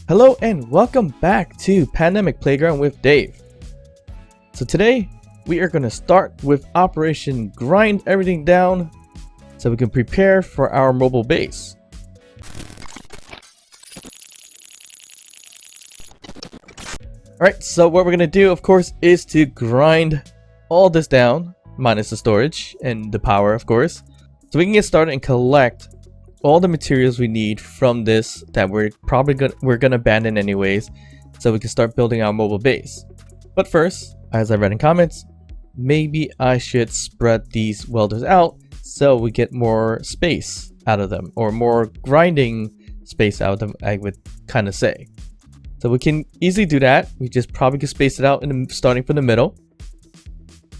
Hello and welcome back to Pandemic Playground with Dave. So today we are going to start with Operation Grind Everything Down so we can prepare for our mobile base. Alright, so what we're going to do of course is to grind all this down, minus the storage and the power of course, so we can get started and collect all the materials we need from this that we're gonna abandon anyways, so we can start building our mobile base. But first, as I read in comments, maybe I should spread these welders out so we get more space out of them, or more grinding space out of them, I would kind of say. So we can easily do that. We just probably could space it out starting from the middle,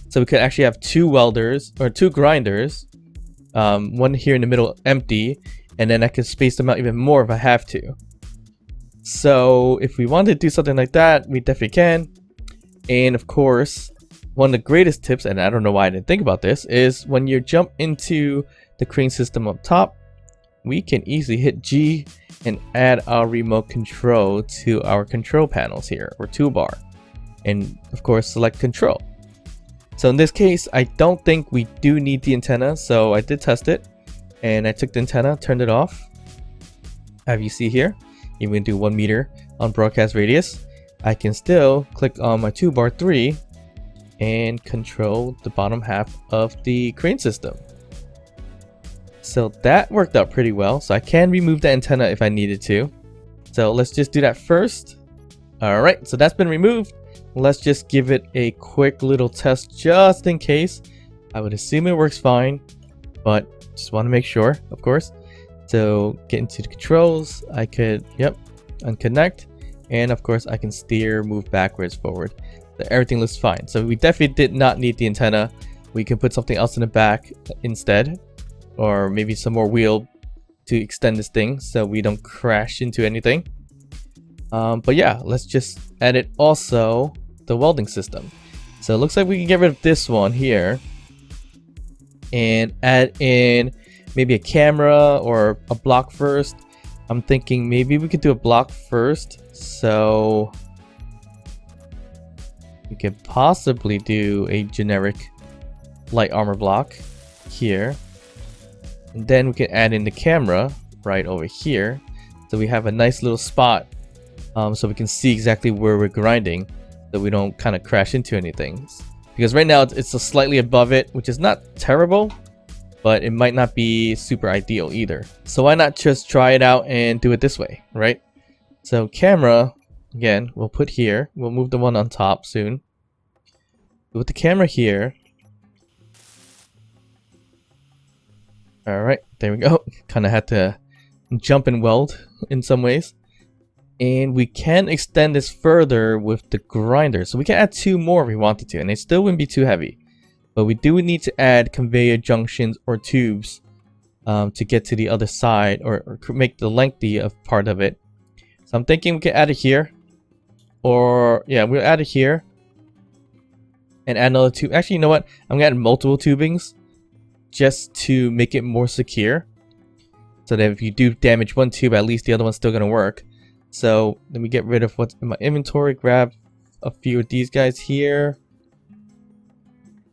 so we could actually have two welders or two grinders. One here in the middle empty, and then I can space them out even more if I have to. So if we want to do something like that, we definitely can. And of course, one of the greatest tips, and I don't know why I didn't think about this, is when you jump into the crane system up top, we can easily hit G and add our remote control to our control panels here, or toolbar, and of course select control. So in this case, I don't think we do need the antenna, so I did test it, and I took the antenna, turned it off. As you see here, even when do 1 meter on broadcast radius, I can still click on my toolbar 3 and control the bottom half of the crane system. So that worked out pretty well, so I can remove the antenna if I needed to. So let's just do that first. Alright, so that's been removed. Let's just give it a quick little test just in case. I would assume it works fine, but just want to make sure, of course. So get into the controls. I could, unconnect. And of course I can steer, move backwards, forward. So everything looks fine. So we definitely did not need the antenna. We can put something else in the back instead. Or maybe some more wheel to extend this thing so we don't crash into anything. But yeah, let's just edit also the welding system. So it looks like we can get rid of this one here and add in maybe a camera or a block first. I'm thinking maybe we could do a block first, so we could possibly do a generic light armor block here, and then we can add in the camera right over here, so we have a nice little spot. So we can see exactly where we're grinding, so we don't kind of crash into anything. Because right now it's slightly above it, which is not terrible, but it might not be super ideal either. So why not just try it out and do it this way, right? So camera, again, we'll put here. We'll move the one on top soon. With the camera here. Alright, there we go. Kind of had to jump and weld in some ways. And we can extend this further with the grinder. So we can add 2 more if we wanted to, and it still wouldn't be too heavy. But we do need to add conveyor junctions or tubes to get to the other side, or make the lengthy of part of it. So I'm thinking we can add it here. Or, yeah, we'll add it here. And add another tube. Actually, you know what? I'm going to add multiple tubings just to make it more secure. So that if you do damage one tube, at least the other one's still going to work. So let me get rid of what's in my inventory, grab a few of these guys here,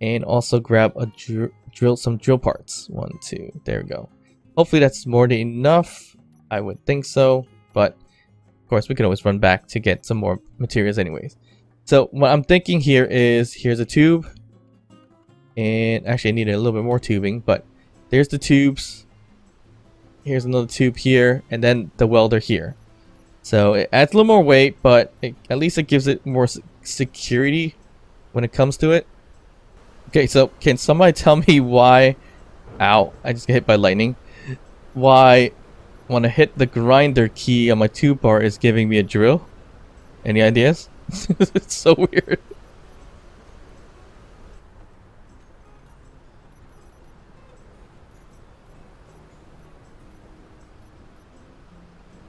and also grab a some drill parts. 1, 2, there we go. Hopefully that's more than enough. I would think so, but of course we can always run back to get some more materials anyways. So what I'm thinking here is, here's a tube, and actually I need a little bit more tubing, but there's the tubes. Here's another tube here, and then the welder here. So it adds a little more weight, but at least it gives it more security when it comes to it. Okay, so can somebody tell me why... Ow, I just got hit by lightning. Why when I hit the grinder key on my toolbar is giving me a drill? Any ideas? It's so weird.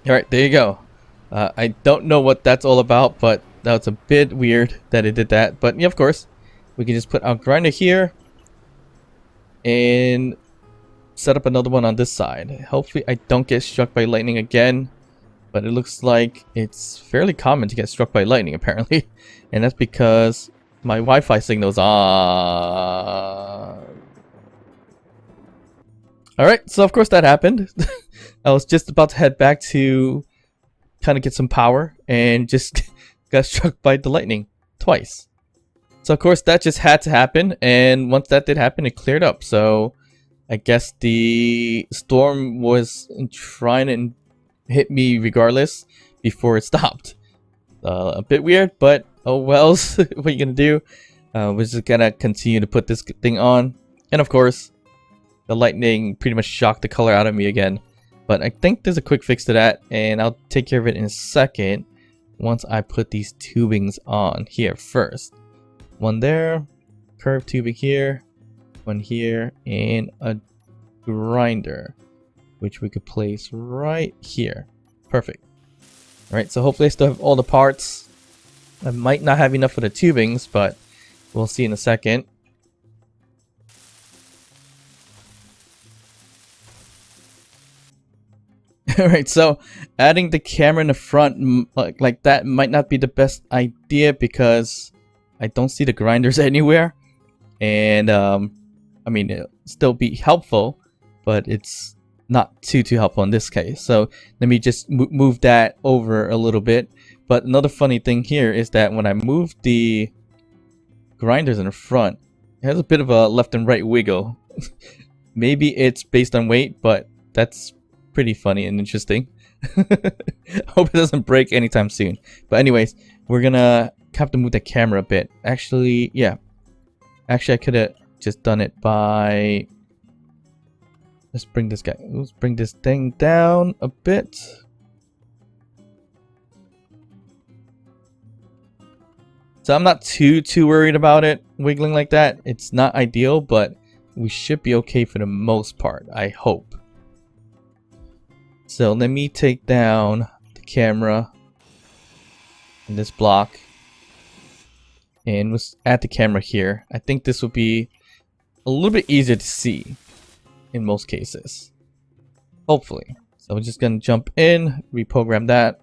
Alright, there you go. I don't know what that's all about, but that's a bit weird that it did that. But yeah, of course, we can just put our grinder here and set up another one on this side. Hopefully I don't get struck by lightning again. but it looks like it's fairly common to get struck by lightning apparently. And that's because my Wi-Fi signal's on. Alright, so of course that happened. I was just about to head back to kind of get some power and just got struck by the lightning twice. So of course that just had to happen, and once that did happen, it cleared up. So I guess the storm was trying to hit me regardless before it stopped. A bit weird, but oh well. What are you gonna do? We're just gonna continue to put this thing on, and of course the lightning pretty much shocked the color out of me again. But I think there's a quick fix to that, and I'll take care of it in a second once I put these tubings on here first. One there, curved tubing here, one here, and a grinder, which we could place right here. Perfect. Alright, so hopefully I still have all the parts. I might not have enough for the tubings, but we'll see in a second. Alright, so adding the camera in the front like that might not be the best idea because I don't see the grinders anywhere. And I mean, it'll still be helpful, but it's not too helpful in this case. So let me just move that over a little bit. But another funny thing here is that when I move the grinders in the front, it has a bit of a left and right wiggle. Maybe it's based on weight, but that's pretty funny and interesting. Hope it doesn't break anytime soon. But anyways, we're gonna have to move the camera a bit. Actually, yeah. Actually, I could have just done it by... Let's bring this thing down a bit. So I'm not too worried about it wiggling like that. It's not ideal, but we should be okay for the most part, I hope. So let me take down the camera in this block. And let's add the camera here. I think this will be a little bit easier to see in most cases. Hopefully. So we're just going to jump in, reprogram that.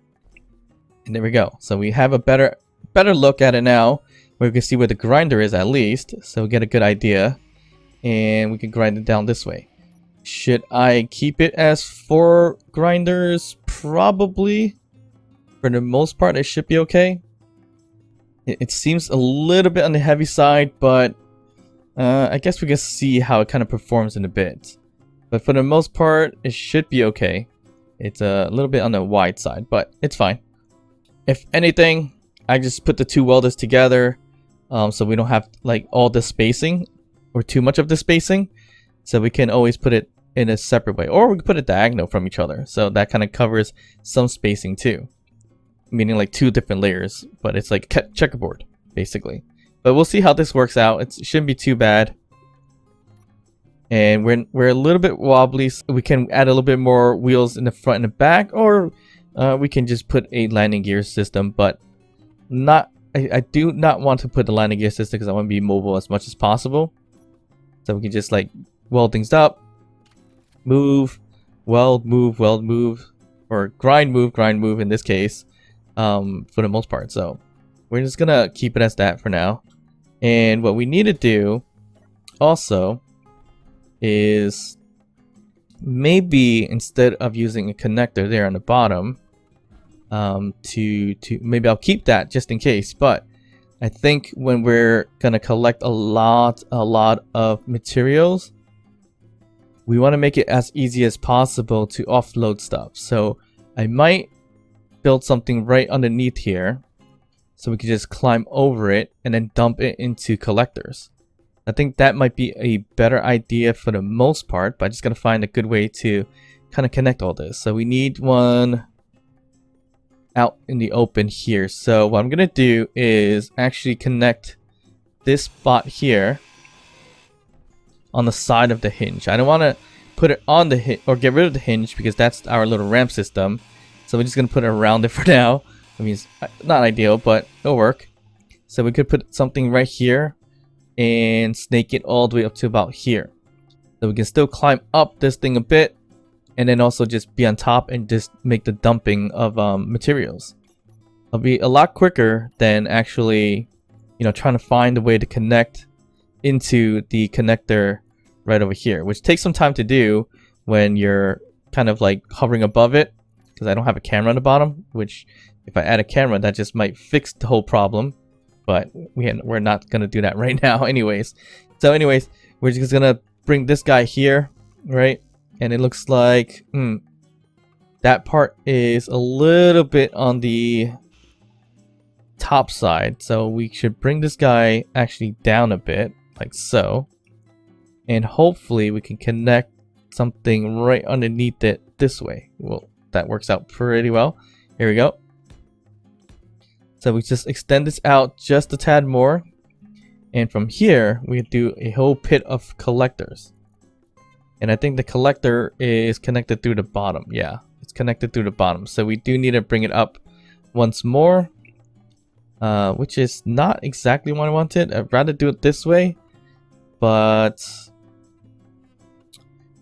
And there we go. So we have a better look at it now. Where we can see where the grinder is at least. So we get a good idea. And we can grind it down this way. Should I keep it as 4 grinders? Probably. For the most part, it should be okay. It seems a little bit on the heavy side, but I guess we can see how it kind of performs in a bit. But for the most part, it should be okay. It's a little bit on the wide side, but it's fine. If anything, I just put the 2 welders together so we don't have like all the spacing or too much of the spacing. So we can always put it in a separate way, or we can put it diagonal from each other. So that kind of covers some spacing too. Meaning like 2 different layers, but it's like checkerboard basically. But we'll see how this works out. It shouldn't be too bad. And we're a little bit wobbly, so we can add a little bit more wheels in the front and the back, or we can just put a landing gear system. But I do not want to put the landing gear system because I want to be mobile as much as possible. So we can just like weld things up, move, weld, move, or grind, move in this case. For the most part. So we're just gonna keep it as that for now. And what we need to do also is maybe instead of using a connector there on the bottom, to maybe I'll keep that just in case. But I think when we're gonna collect a lot of materials, we want to make it as easy as possible to offload stuff. So I might build something right underneath here so we can just climb over it and then dump it into collectors. I think that might be a better idea for the most part, but I just gotta find a good way to kind of connect all this. So we need one out in the open here. So what I'm gonna do is actually connect this spot here on the side of the hinge. I don't want to put it on the hinge or get rid of the hinge because that's our little ramp system. So we're just going to put it around it for now. I mean, it's not ideal, but it'll work. So we could put something right here and snake it all the way up to about here. So we can still climb up this thing a bit and then also just be on top and just make the dumping of materials. It'll be a lot quicker than actually, you know, trying to find a way to connect into the connector right over here, which takes some time to do when you're kind of like hovering above it, because I don't have a camera on the bottom, which if I add a camera, that just might fix the whole problem. But we're not going to do that right now anyways. So anyways, we're just going to bring this guy here, right? And it looks like that part is a little bit on the top side. So we should bring this guy actually down a bit, like so. And hopefully we can connect something right underneath it this way. Well, that works out pretty well. Here we go. So we just extend this out just a tad more. And from here, we do a whole pit of collectors. And I think the collector is connected through the bottom. Yeah, it's connected through the bottom. So we do need to bring it up once more. Which is not exactly what I wanted. I'd rather do it this way. But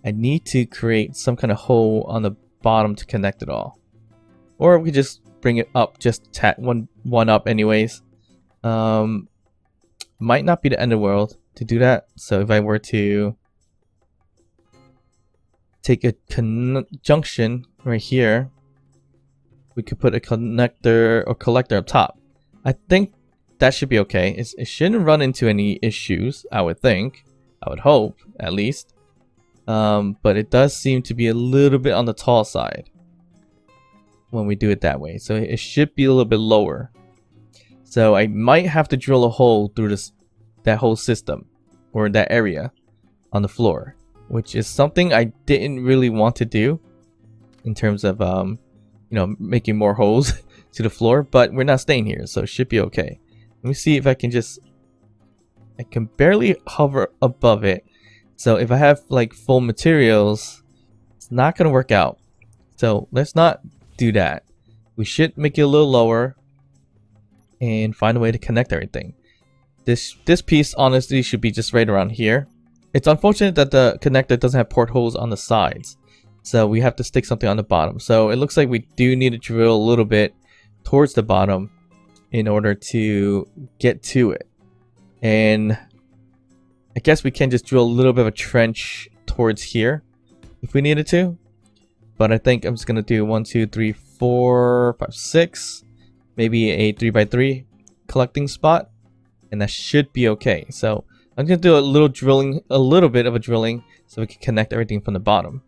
I need to create some kind of hole on the bottom to connect it all. Or we could just bring it up just one up anyways. Might not be the end of the world to do that. So if I were to take a junction right here, we could put a connector or collector up top. I think that should be okay. It shouldn't run into any issues, I would think. I would hope, at least. But it does seem to be a little bit on the tall side when we do it that way. So it should be a little bit lower. So I might have to drill a hole through that whole system or that area on the floor, which is something I didn't really want to do in terms of you know, making more holes to the floor, but we're not staying here, so it should be okay. Let me see if I can barely hover above it. So if I have like full materials, it's not gonna work out. So let's not do that. We should make it a little lower and find a way to connect everything. This piece honestly should be just right around here. It's unfortunate that the connector doesn't have portholes on the sides, so we have to stick something on the bottom. So it looks like we do need to drill a little bit towards the bottom in order to get to it. And I guess we can just drill a little bit of a trench towards here if we needed to. But I think I'm just gonna do 1, 2, 3, 4, 5, 6, maybe a 3x3 collecting spot, and that should be okay. So I'm gonna do a little bit of a drilling, so we can connect everything from the bottom.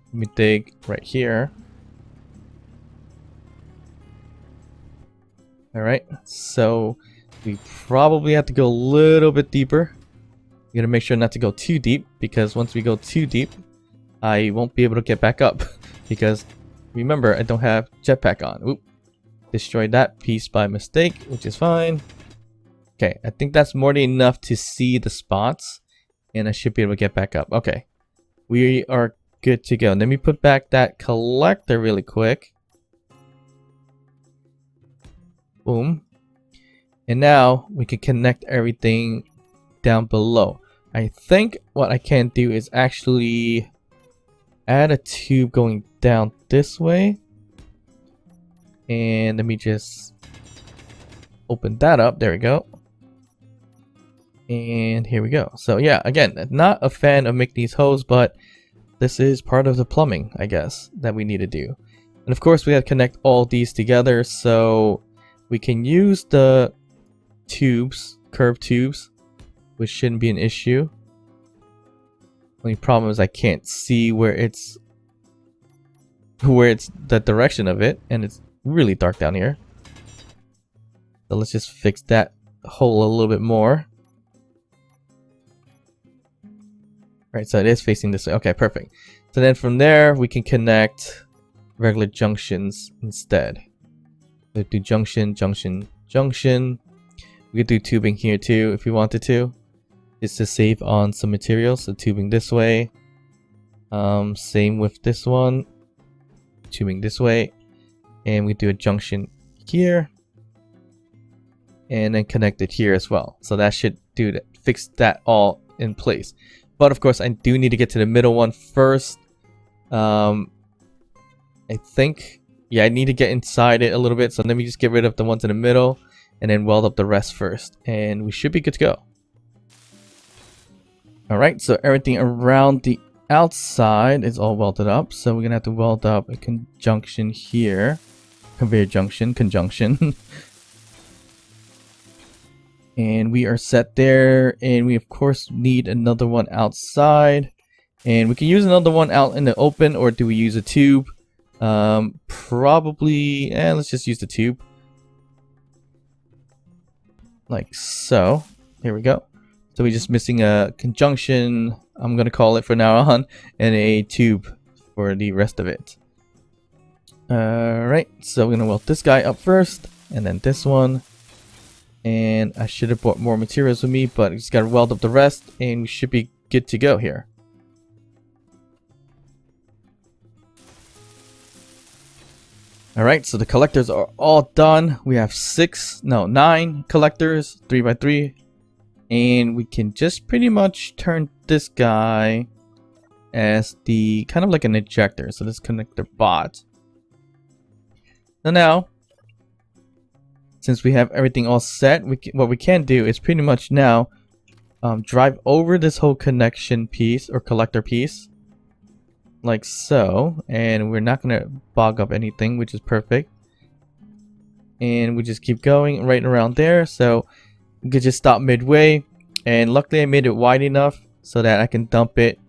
Let me dig right here. Alright, so we probably have to go a little bit deeper. You gotta make sure not to go too deep, because once we go too deep, I won't be able to get back up. Because remember, I don't have jetpack on. Oop. Destroyed that piece by mistake, which is fine. Okay, I think that's more than enough to see the spots, and I should be able to get back up. Okay, we are good to go. Let me put back that collector really quick. Boom. And now we can connect everything down below. I think what I can do is actually add a tube going down this way. And let me just open that up. There we go. And here we go. So yeah, again, not a fan of making these holes, but this is part of the plumbing, I guess, that we need to do. And of course, we have to connect all these together, so we can use the tubes, curved tubes, which shouldn't be an issue. Only problem is I can't see where it's the direction of it, and it's really dark down here. So let's just fix that hole a little bit more. Right, so it is facing this way. Okay, perfect. So then from there, we can connect regular junctions instead. We do junction, junction, junction. We could do tubing here too if we wanted to. Just to save on some materials. So tubing this way. Same with this one. Tubing this way. And we do a junction here. And then connect it here as well. So that should do that, fix that all in place. But of course, I do need to get to the middle one first. I think, yeah, I need to get inside it a little bit. So let me just get rid of the ones in the middle and then weld up the rest first. And we should be good to go. Alright, so everything around the outside is all welded up. So we're going to have to weld up a conjunction here. Conveyor conjunction. And we are set there. And we, of course, need another one outside. And we can use another one out in the open, or do we use a tube? Probably, let's just use the tube. Like so. Here we go. So we're just missing a conjunction, I'm going to call it for now on, and a tube for the rest of it. Alright, so we're going to weld this guy up first, and then this one. And I should have brought more materials with me, but I just got to weld up the rest, and we should be good to go here. Alright, so the collectors are all done. We have 9 collectors, 3x3. And we can just pretty much turn this guy as the kind of like an ejector. So let's connect the bot. So now, since we have everything all set, what we can do is pretty much now drive over this whole connection piece or collector piece. Like so. And we're not going to bog up anything, which is perfect. And we just keep going right around there. So you could just stop midway, and luckily I made it wide enough so that I can dump it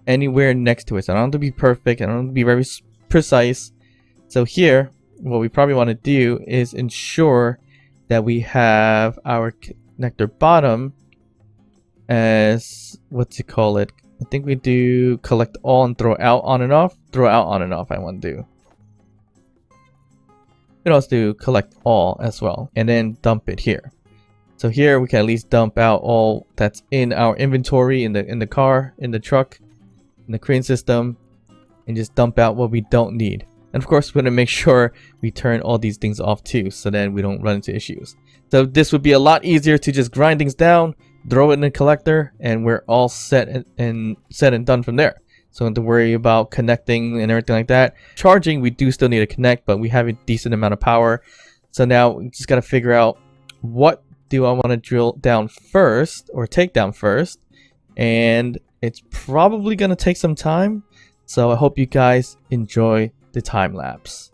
anywhere next to it. So I don't have to be perfect, I don't have to be very precise. So here, what we probably want to do is ensure that we have our connector bottom as, what's it call it? I think we do collect all and throw out on and off. Throw out on and off I want to do. We can also do collect all as well, and then dump it here. So here we can at least dump out all that's in our inventory in the car, in the truck, in the crane system, and just dump out what we don't need. And of course, we're going to make sure we turn all these things off too, so then we don't run into issues. So this would be a lot easier to just grind things down, throw it in the collector, and we're all set and done from there. So don't have to worry about connecting and everything like that. Charging, we do still need to connect, but we have a decent amount of power. So now we just got to figure out what do I want to drill down first or take down first, and it's probably going to take some time. So I hope you guys enjoy the time lapse.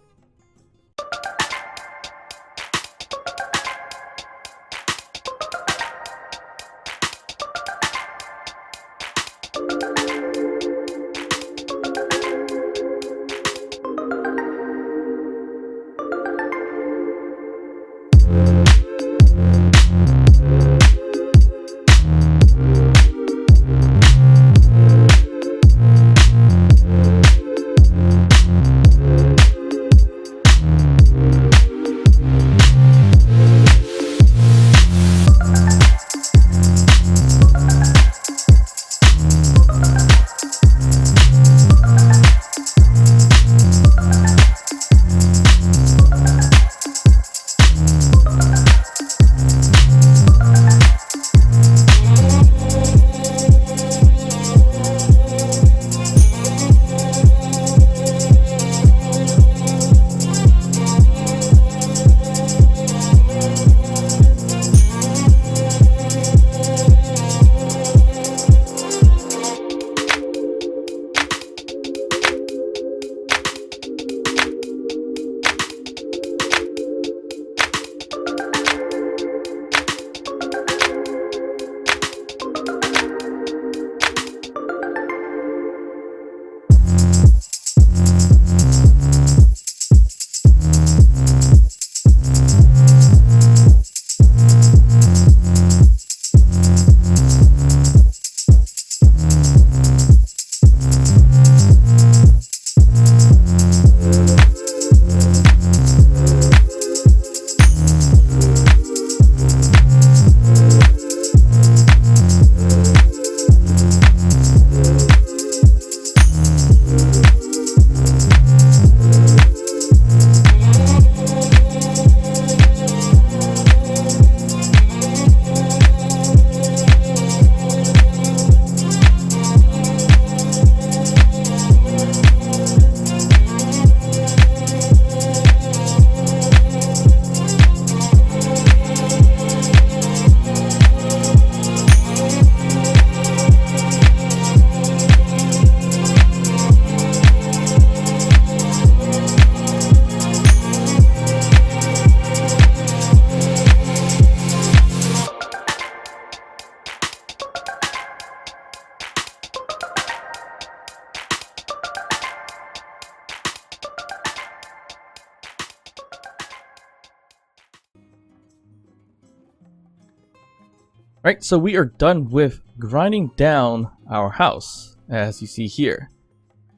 Right, so we are done with grinding down our house, as you see here.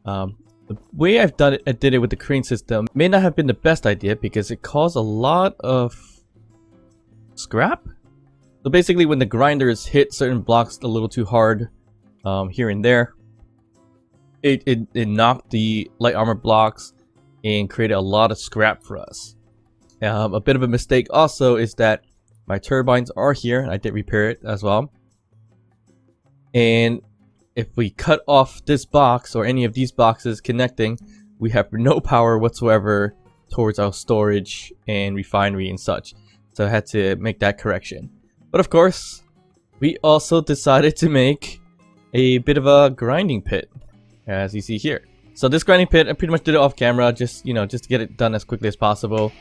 The way I did it with the crane system may not have been the best idea because it caused a lot of scrap. So basically when the grinders hit certain blocks a little too hard here and there, it knocked the light armor blocks and created a lot of scrap for us. A bit of a mistake also is that my turbines are here, and I did repair it as well. And if we cut off this box or any of these boxes connecting, we have no power whatsoever towards our storage and refinery and such. So I had to make that correction. But of course, we also decided to make a bit of a grinding pit, as you see here. So this grinding pit, I pretty much did it off camera, just to get it done as quickly as possible.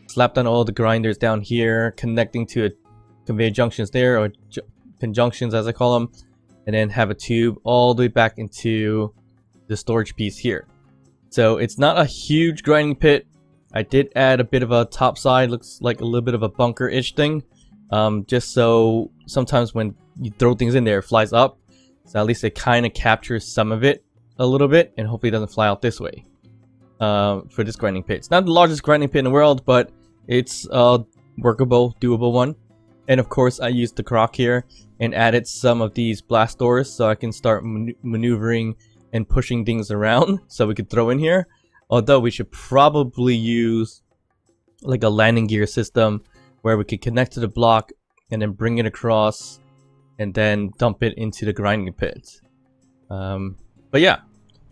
Slapped on all the grinders down here, connecting to a conveyor junctions there, or conjunctions as I call them, and then have a tube all the way back into the storage piece here. So it's not a huge grinding pit. I did add a bit of a top side, looks like a little bit of a bunker-ish thing, just so sometimes when you throw things in there, it flies up. So at least it kind of captures some of it a little bit, and hopefully it doesn't fly out this way. For this grinding pit, it's not the largest grinding pit in the world, but it's a workable, doable one. And of course, I used the crock here and added some of these blast doors so I can start maneuvering and pushing things around so we could throw in here. Although we should probably use like a landing gear system where we could connect to the block and then bring it across and then dump it into the grinding pit. But yeah,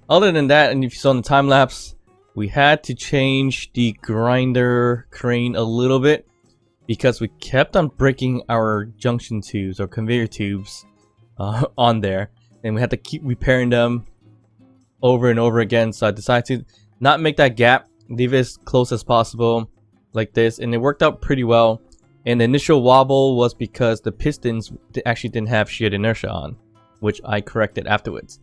other than that, and if you saw in the time lapse, we had to change the grinder crane a little bit because we kept on breaking our junction tubes or conveyor tubes on there, and we had to keep repairing them over and over again. So I decided to not make that gap, leave it as close as possible like this, and it worked out pretty well. And the initial wobble was because the pistons actually didn't have shear inertia on, which I corrected afterwards.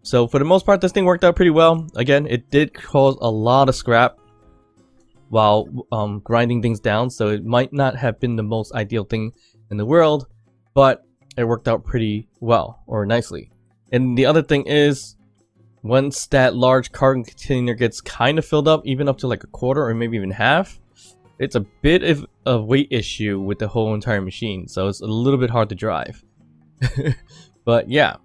So for the most part, this thing worked out pretty well. Again, it did cause a lot of scrap while grinding things down, so it might not have been the most ideal thing in the world, but it worked out pretty well, or nicely. And the other thing is, once that large cargo container gets kind of filled up, even up to like a quarter or maybe even half, it's a bit of a weight issue with the whole entire machine, so it's a little bit hard to drive. But yeah.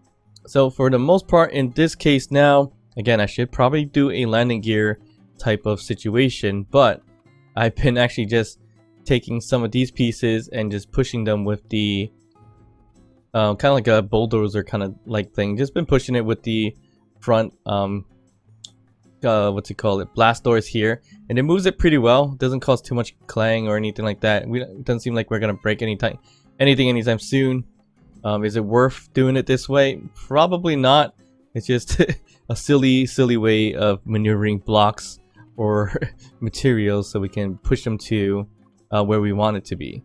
So for the most part in this case now, again, I should probably do a landing gear type of situation, but I've been actually just taking some of these pieces and just pushing them with the kind of like a bulldozer kind of like thing. Just been pushing it with the front what's it called, blast doors here, and it moves it pretty well. Doesn't cause too much clang or anything like that. It doesn't seem like we're gonna break anything anytime soon. Is it worth doing it this way? Probably not. It's just a silly way of maneuvering blocks or materials so we can push them to where we want it to be.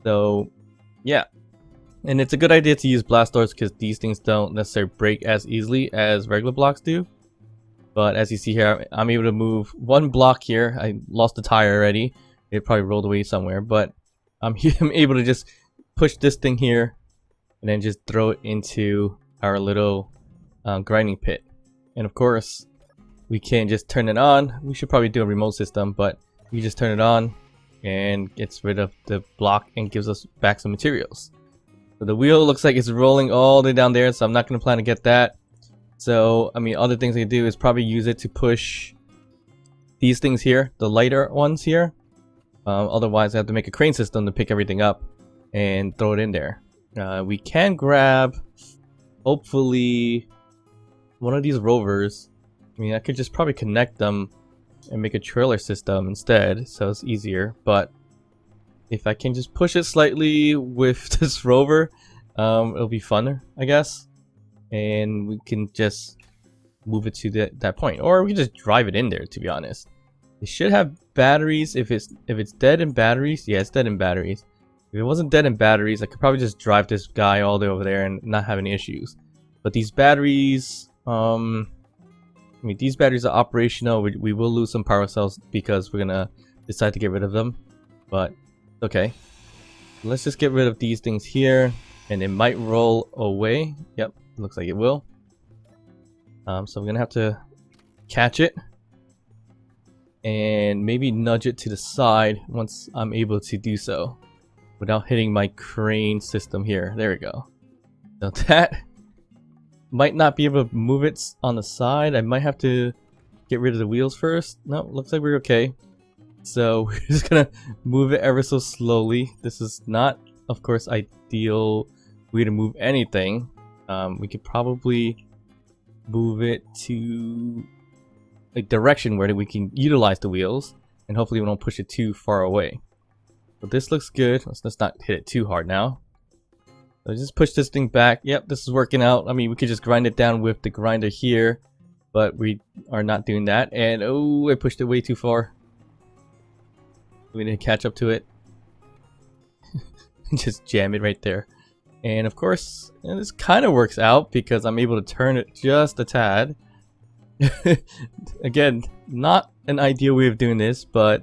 So yeah, and it's a good idea to use blast doors because these things don't necessarily break as easily as regular blocks do. But as you see here, I'm able to move one block here. I lost the tire already. It probably rolled away somewhere, but I'm able to just push this thing here and then just throw it into our little grinding pit. And of course, we can't just turn it on. We should probably do a remote system, but you just turn it on and gets rid of the block and gives us back some materials. So the wheel looks like it's rolling all the way down there, so I'm not going to plan to get that. So, I mean, other things I can do is probably use it to push these things here, the lighter ones here. Otherwise, I have to make a crane system to pick everything up and throw it in there. We can grab, hopefully, one of these rovers. I mean, I could just probably connect them and make a trailer system instead, so it's easier. But if I can just push it slightly with this rover, it'll be funner, I guess. And we can just move it to that point, or we can just drive it in there. To be honest, it should have batteries. If it's dead in batteries, yeah, it's dead in batteries. If it wasn't dead in batteries, I could probably just drive this guy all the way over there and not have any issues. But these batteries, I mean, these batteries are operational. We will lose some power cells because we're gonna decide to get rid of them, but okay. Let's just get rid of these things here. and it might roll away. Yep, looks like it will. So I'm gonna have to catch it and maybe nudge it to the side once I'm able to do so without hitting my crane system here. There we go. Now that might not be able to move it on the side. I might have to get rid of the wheels first. No, looks like we're okay. So we're just gonna move it ever so slowly. This is not, of course, ideal way to move anything. We could probably move it to a direction where we can utilize the wheels, and hopefully we don't push it too far away. But this looks good. Let's not hit it too hard now. So just push this thing back. Yep, this is working out. I mean, we could just grind it down with the grinder here, but we are not doing that. And oh, I pushed it way too far. We need to catch up to it. Just jam it right there. And of course, this kind of works out because I'm able to turn it just a tad. Again, not an ideal way of doing this, but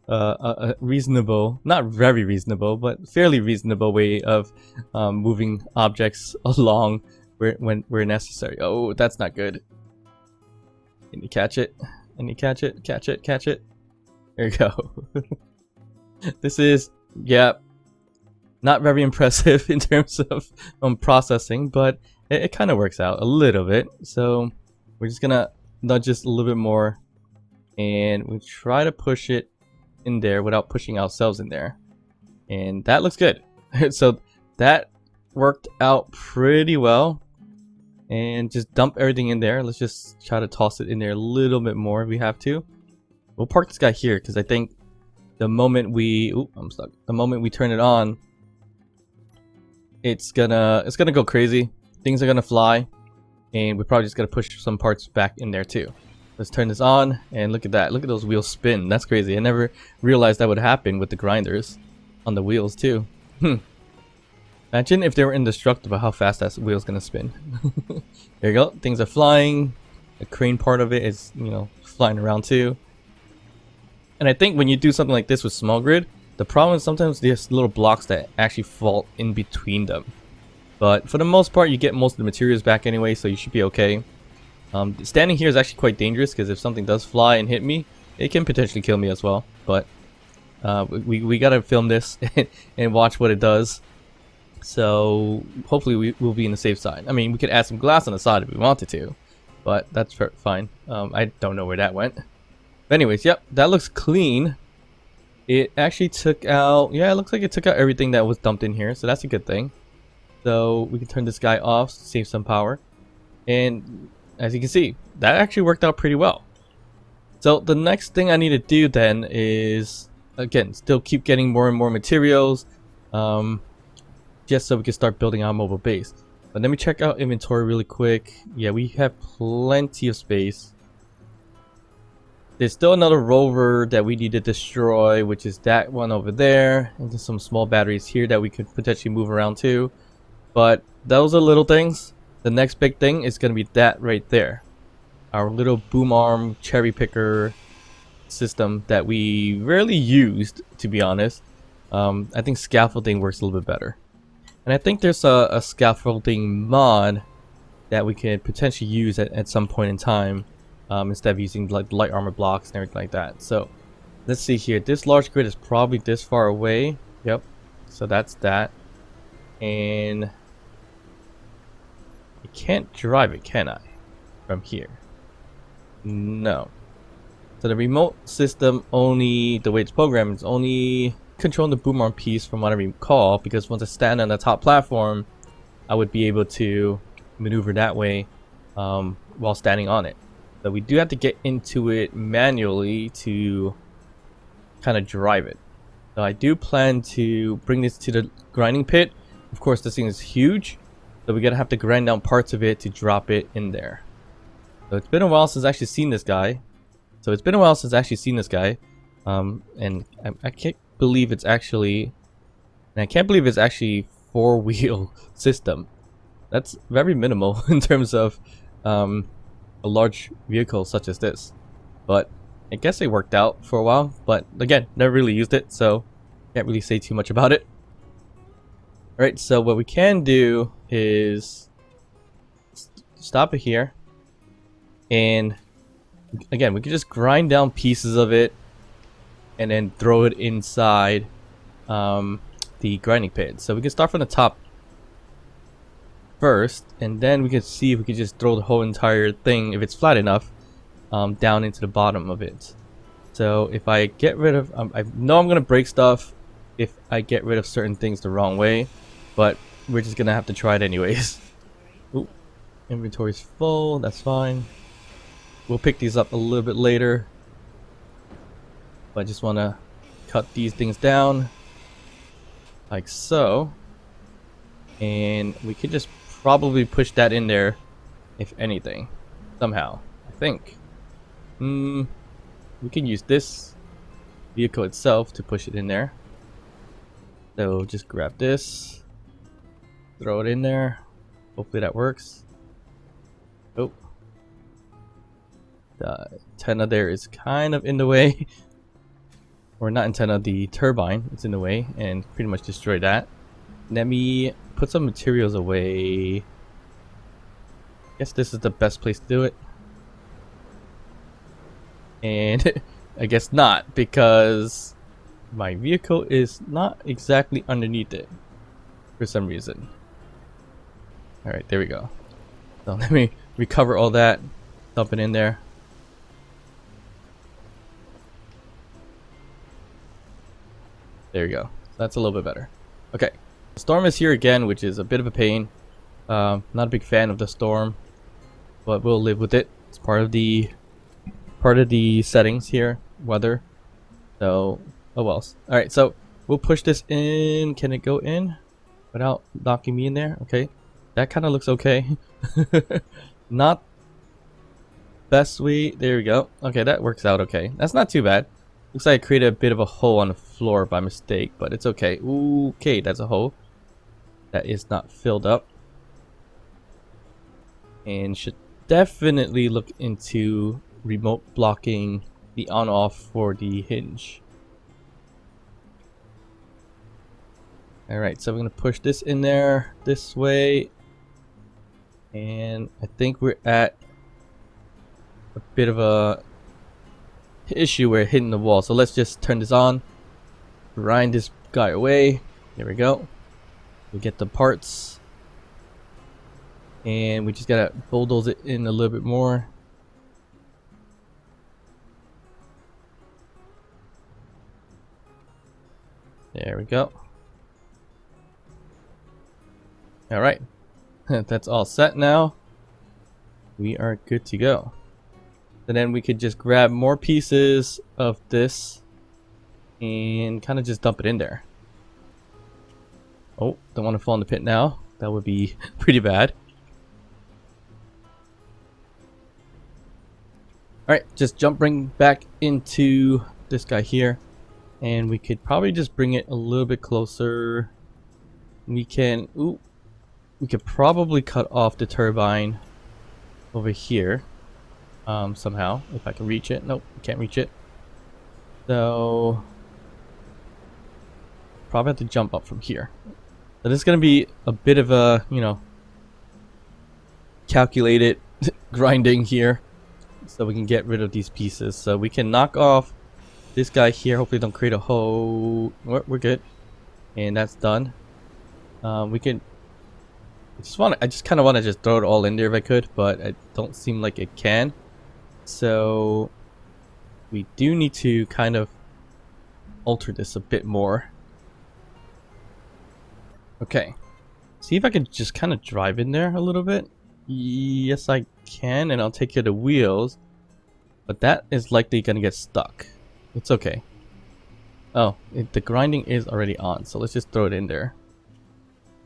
a reasonable, not very reasonable, but fairly reasonable way of moving objects along where necessary. Oh, that's not good. Can you catch it? Can you catch it? Catch it, catch it. There you go. This is, yeah, not very impressive in terms of processing, but it kind of works out a little bit. So we're just gonna nudge this a little bit more, and we try to push it in there without pushing ourselves in there, and that looks good. So that worked out pretty well. And just dump everything in there. Let's just try to toss it in there a little bit more if we have to. We'll park this guy here because I think the moment we I'm stuck. The moment we turn it on, it's gonna go crazy. Things are gonna fly, and we're probably just gonna push some parts back in there too. Let's turn this on, and look at that. Look at those wheels spin. That's crazy. I never realized that would happen with the grinders on the wheels too. Imagine if they were indestructible, how fast that wheel's gonna spin. There you go. Things are flying. The crane part of it is, you know, flying around too. And I think when you do something like this with small grid, the problem is sometimes there's little blocks that actually fall in between them. But for the most part, you get most of the materials back anyway, so you should be okay. Standing here is actually quite dangerous because if something does fly and hit me, it can potentially kill me as well. But we gotta film this and watch what it does. So hopefully we will be in the safe side. I mean, we could add some glass on the side if we wanted to, but that's fine. I don't know where that went. But anyways, yep, that looks clean. It actually took out, yeah, it looks like it took out everything that was dumped in here, so that's a good thing. So we can turn this guy off, save some power. And as you can see, that actually worked out pretty well. So the next thing I need to do then is, again, still keep getting more and more materials. Just so we can start building our mobile base. But let me check out inventory really quick. Yeah, we have plenty of space. There's still another rover that we need to destroy, which is that one over there. And there's some small batteries here that we could potentially move around too. But those are little things. The next big thing is going to be that right there. Our little boom arm cherry picker system that we rarely used, to be honest. I think scaffolding works a little bit better. And I think there's a scaffolding mod that we could potentially use at some point in time, instead of using like light armor blocks and everything like that. So let's see here. This large grid is probably this far away. Yep. So that's that. And I can't drive it, can I? From here. No. So the remote system only, the way it's programmed, is only controlling the boom arm piece from what I recall, because once I stand on the top platform, I would be able to maneuver that way while standing on it. But we do have to get into it manually to kind of drive it. So I do plan to bring this to the grinding pit. Of course, this thing is huge, so we're gonna have to grind down parts of it to drop it in there. So it's been a while since I've actually seen this guy. And I can't believe it's actually, and I can't believe it's actually 4-wheel system. That's very minimal in terms of a large vehicle such as this. But I guess it worked out for a while. But again, never really used it, so can't really say too much about it. Alright, so what we can do is stop it here. And again, we can just grind down pieces of it and then throw it inside the grinding pit. So we can start from the top first, and then we can see if we can just throw the whole entire thing, if it's flat enough, down into the bottom of it. So if I get rid of, I know I'm gonna break stuff if I get rid of certain things the wrong way, but we're just gonna have to try it anyways. Ooh, inventory's full, that's fine. We'll pick these up a little bit later. But I just want to cut these things down like so. And we could just probably push that in there, if anything, somehow, I think. We can use this vehicle itself to push it in there. So just grab this, throw it in there. Hopefully that works. Oh. The antenna there is kind of in the way. Or not antenna, the turbine is in the way, and pretty much destroy that. Let me put some materials away. I guess this is the best place to do it. And I guess not, because my vehicle is not exactly underneath it for some reason. Alright, there we go. So let me recover all that, dump it in there. There you go. That's a little bit better. Okay. The storm is here again, which is a bit of a pain. Not a big fan of the storm, but we'll live with it. It's part of the settings here, weather. So, oh well. All right, so we'll push this in. Can it go in without knocking me in there? Okay, that kind of looks okay. Not best way. There we go. Okay, that works out okay. That's not too bad. Looks like I created a bit of a hole on the floor by mistake, but it's okay. Okay, that's a hole that is not filled up. And should definitely look into remote blocking the on-off for the hinge. Alright, so we're going to push this in there this way. And I think we're at a bit of a issue where hitting the wall. So let's just turn this on, grind this guy away. There we go. We get the parts, and we just gotta bulldoze it in a little bit more. There we go. All right. That's all set now. We are good to go. And then we could just grab more pieces of this and kind of just dump it in there. Oh, don't want to fall in the pit now. That would be pretty bad. Alright, just bring back into this guy here. And we could probably just bring it a little bit closer. We can, we could probably cut off the turbine over here. Somehow, if I can reach it. Nope, can't reach it. So probably have to jump up from here. So this is going to be a bit of a, calculated grinding here, so we can get rid of these pieces. So we can knock off this guy here. Hopefully don't create a hole. We're good, and that's done. We can. I just kind of want to just throw it all in there if I could, but it don't seem like it can. So we do need to kind of alter this a bit more. Okay, see if I can just kind of drive in there a little bit. Yes, I can, and I'll take care of the wheels, but that is likely gonna get stuck. It's okay. Oh, the grinding is already on, so let's just throw it in there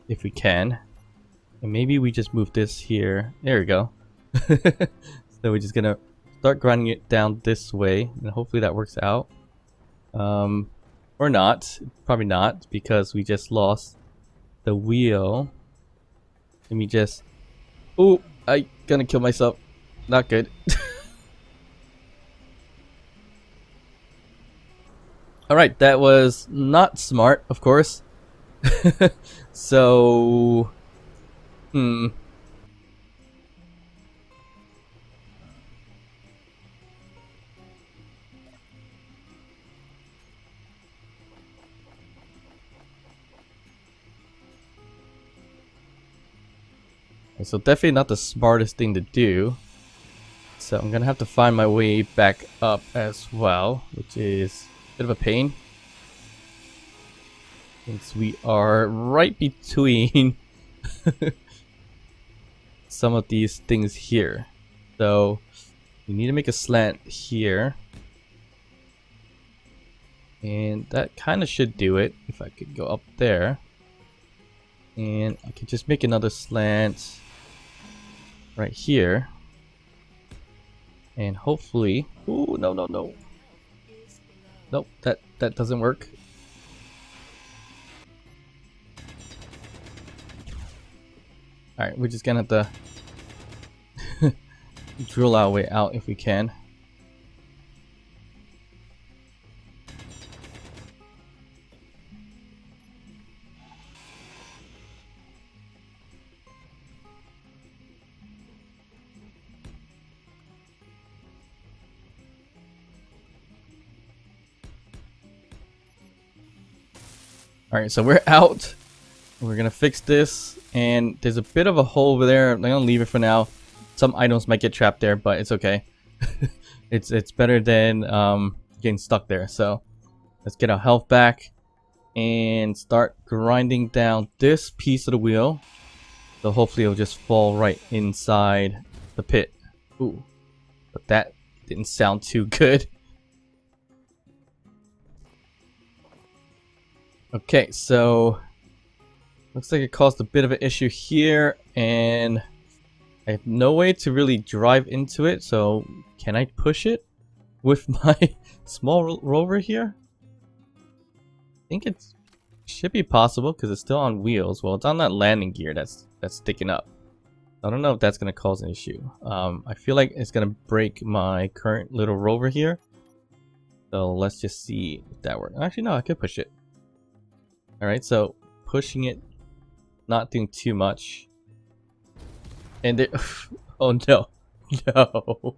if we can. And maybe we just move this here. There we go. So we're just gonna start grinding it down this way, and hopefully that works out. Or not. Probably not, because we just lost the wheel. Let me just... Oh, I gonna kill myself. Not good. Alright, that was not smart, of course. So, hmm. So definitely not the smartest thing to do. So I'm gonna have to find my way back up as well, which is a bit of a pain. Since we are right between some of these things here. So we need to make a slant here. And that kind of should do it if I could go up there. And I could just make another slant right here. And hopefully... Ooh, no, no, no. Nope, that doesn't work. Alright, we're just gonna have to drill our way out if we can. Alright, so we're out. We're gonna fix this, and there's a bit of a hole over there. I'm gonna leave it for now. Some items might get trapped there, but it's okay. It's better than getting stuck there. So let's get our health back and start grinding down this piece of the wheel. So hopefully it'll just fall right inside the pit. Ooh, but that didn't sound too good. Okay, so looks like it caused a bit of an issue here, and I have no way to really drive into it. So can I push it with my small rover here? I think it should be possible because it's still on wheels. Well, it's on that landing gear that's sticking up. I don't know if that's gonna cause an issue. I feel like it's gonna break my current little rover here. So let's just see if that works. Actually, no, I could push it. Alright, so pushing it, not doing too much. And it, oh no, no.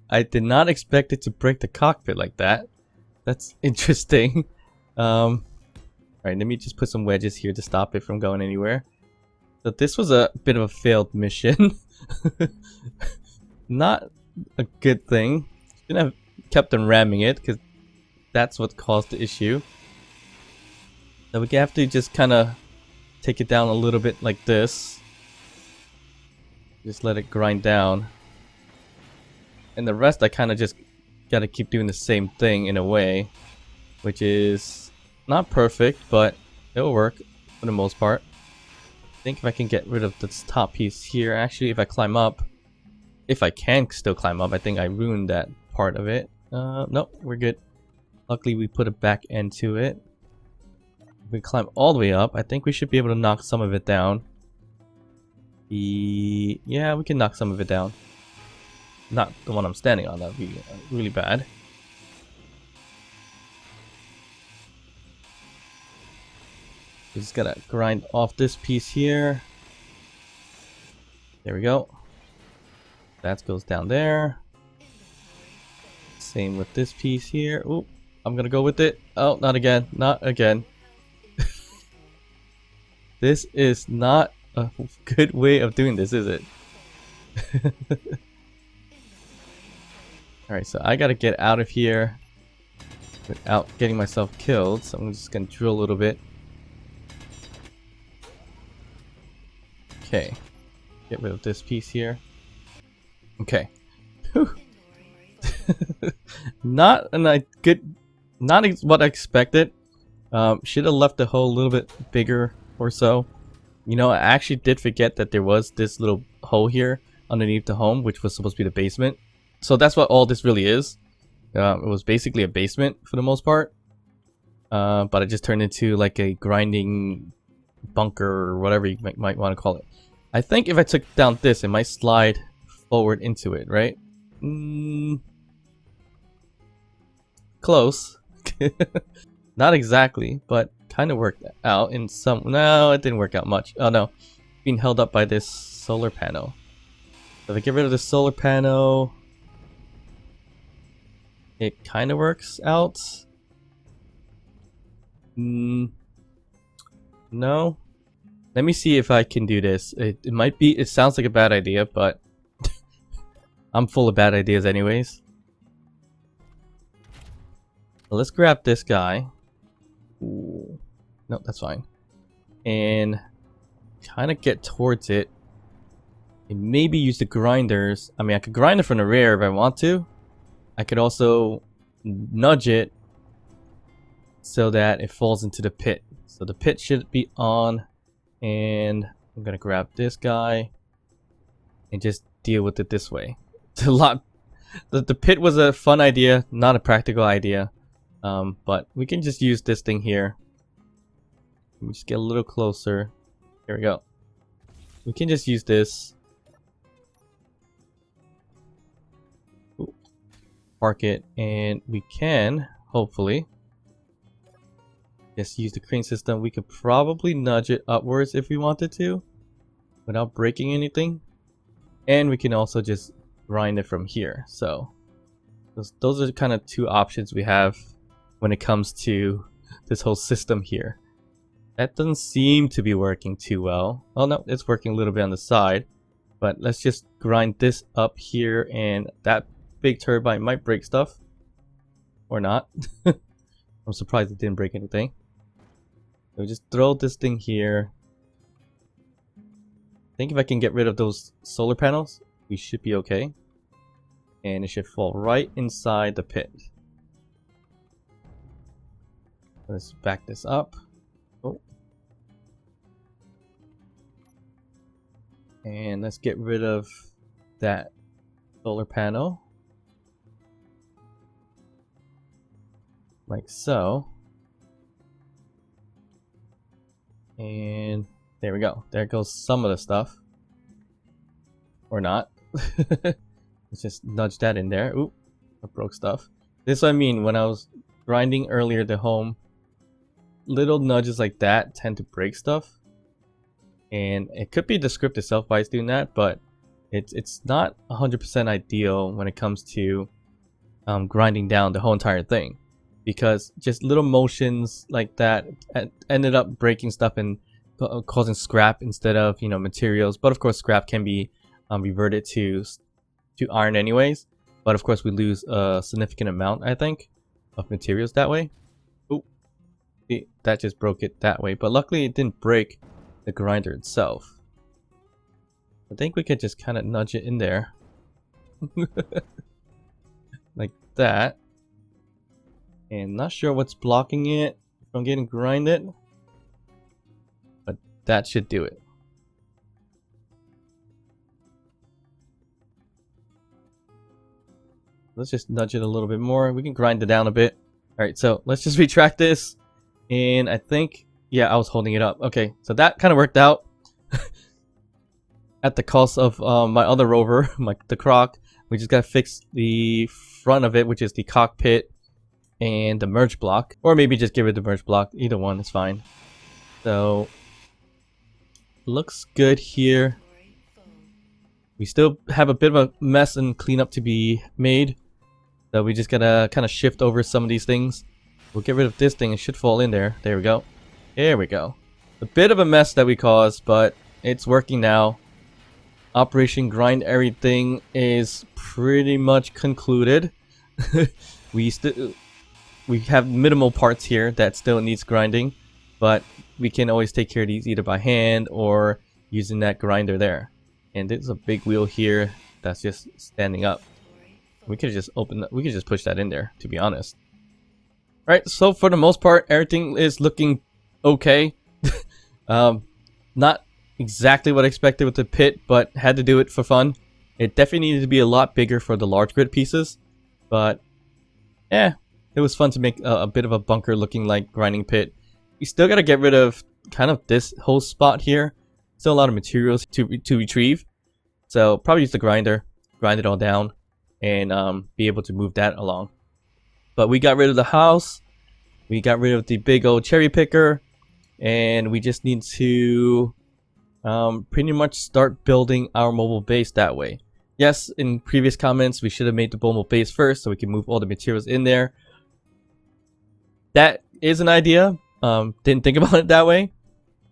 I did not expect it to break the cockpit like that. That's interesting. Alright, let me just put some wedges here to stop it from going anywhere. So this was a bit of a failed mission. Not a good thing. Shouldn't have kept on ramming it because that's what caused the issue. So we have to just kind of take it down a little bit like this. Just let it grind down. And the rest I kind of just gotta keep doing the same thing in a way. Which is not perfect, but it'll work for the most part. I think if I can get rid of this top piece here. Actually, if I climb up, if I can still climb up, I think I ruined that part of it. Nope, we're good. Luckily we put a back end to it. If we climb all the way up, I think we should be able to knock some of it down. Yeah, we can knock some of it down. Not the one I'm standing on, that would be really bad. Just gotta grind off this piece here. There we go. That goes down there. Same with this piece here. Oop, I'm gonna go with it. Oh, not again. Not again. This is not a good way of doing this, is it? Alright, so I gotta get out of here without getting myself killed. So I'm just gonna drill a little bit. Okay. Get rid of this piece here. Okay. Not what I expected. Should have left the hole a little bit bigger or so. You know, I actually did forget that there was this little hole here underneath the home, which was supposed to be the basement. So that's what all this really is. It was basically a basement for the most part. But it just turned into like a grinding bunker or whatever you might want to call it. I think if I took down this, it might slide forward into it, right? Close. Not exactly, but kind of worked out in some. No, it didn't work out much. Oh no, being held up by this solar panel. So if I get rid of the solar panel, it kind of works out. No. Let me see if I can do this. It might be. It sounds like a bad idea, but I'm full of bad ideas anyways. So let's grab this guy. Ooh. No, that's fine. And kind of get towards it. And maybe use the grinders. I mean, I could grind it from the rear if I want to. I could also nudge it so that it falls into the pit. So the pit should be on. And I'm going to grab this guy and just deal with it this way. It's a lot. The pit was a fun idea, not a practical idea. But we can just use this thing here. Let me just get a little closer. Here we go. We can just use this. Ooh. Park it, and we can, hopefully, just use the crane system. We could probably nudge it upwards if we wanted to, without breaking anything. And we can also just grind it from here. So, those are kind of two options we have when it comes to this whole system here. That doesn't seem to be working too well. Oh no, it's working a little bit on the side. But let's just grind this up here, and that big turbine might break stuff. Or not. I'm surprised it didn't break anything. So just throw this thing here. I think if I can get rid of those solar panels, we should be okay. And it should fall right inside the pit. Let's back this up. Oh. And let's get rid of that solar panel. Like so. And there we go. There goes some of the stuff. Or not. Let's just nudge that in there. Oop. I broke stuff. This is what I mean when I was grinding earlier the home. Little nudges like that tend to break stuff. And it could be the script itself why it's doing that, but it's not 100% ideal when it comes to grinding down the whole entire thing. Because just little motions like that ended up breaking stuff and causing scrap instead of, materials. But of course scrap can be reverted to iron anyways. But of course we lose a significant amount, I think, of materials that way. Oop. See, that just broke it that way. But luckily it didn't break the grinder itself. I think we could just kind of nudge it in there. Like that. And not sure what's blocking it from getting grinded. But that should do it. Let's just nudge it a little bit more. We can grind it down a bit. Alright, so let's just retract this. And I think, yeah, I was holding it up. Okay, so that kind of worked out. At the cost of my other rover, the Croc. We just gotta fix the front of it, which is the cockpit and the merge block. Or maybe just give it the merge block. Either one is fine. So, looks good here. We still have a bit of a mess and cleanup to be made. So we just gotta kind of shift over some of these things. We'll get rid of this thing. It should fall in there. There we go. There we go. A bit of a mess that we caused, but it's working now. Operation Grind Everything is pretty much concluded. We have minimal parts here that still needs grinding, but we can always take care of these either by hand or using that grinder there. And there's a big wheel here that's just standing up. We could just we could just push that in there, to be honest. Alright, so for the most part, everything is looking okay. Not exactly what I expected with the pit, but had to do it for fun. It definitely needed to be a lot bigger for the large grid pieces, but it was fun to make a bit of a bunker looking like grinding pit. You still gotta get rid of kind of this whole spot here. Still a lot of materials to retrieve, so probably use the grinder, grind it all down, and be able to move that along. But we got rid of the house. We got rid of the big old cherry picker, and we just need to pretty much start building our mobile base that way. Yes, in previous comments, we should have made the mobile base first so we can move all the materials in there. That is an idea. Didn't think about it that way.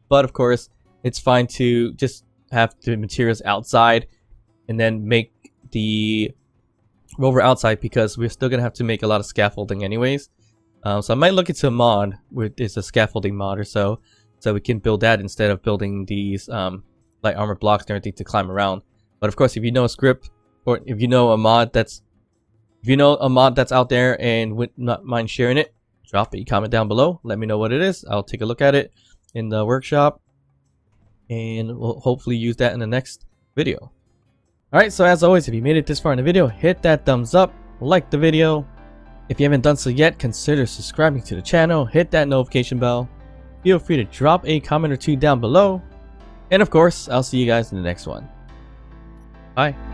But of course, it's fine to just have the materials outside and then make the rover outside, because we're still going to have to make a lot of scaffolding anyways. So I might look into a mod, it's a scaffolding mod or so we can build that instead of building these light armor blocks and everything to climb around. But of course, if you know a script, or if you know a mod that's out there and would not mind sharing it, drop a comment down below. Let me know what it is. I'll take a look at it in the workshop, and we'll hopefully use that in the next video. Alright, so as always, if you made it this far in the video, hit that thumbs up, like the video. If you haven't done so yet, consider subscribing to the channel, hit that notification bell. Feel free to drop a comment or two down below. And of course, I'll see you guys in the next one. Bye.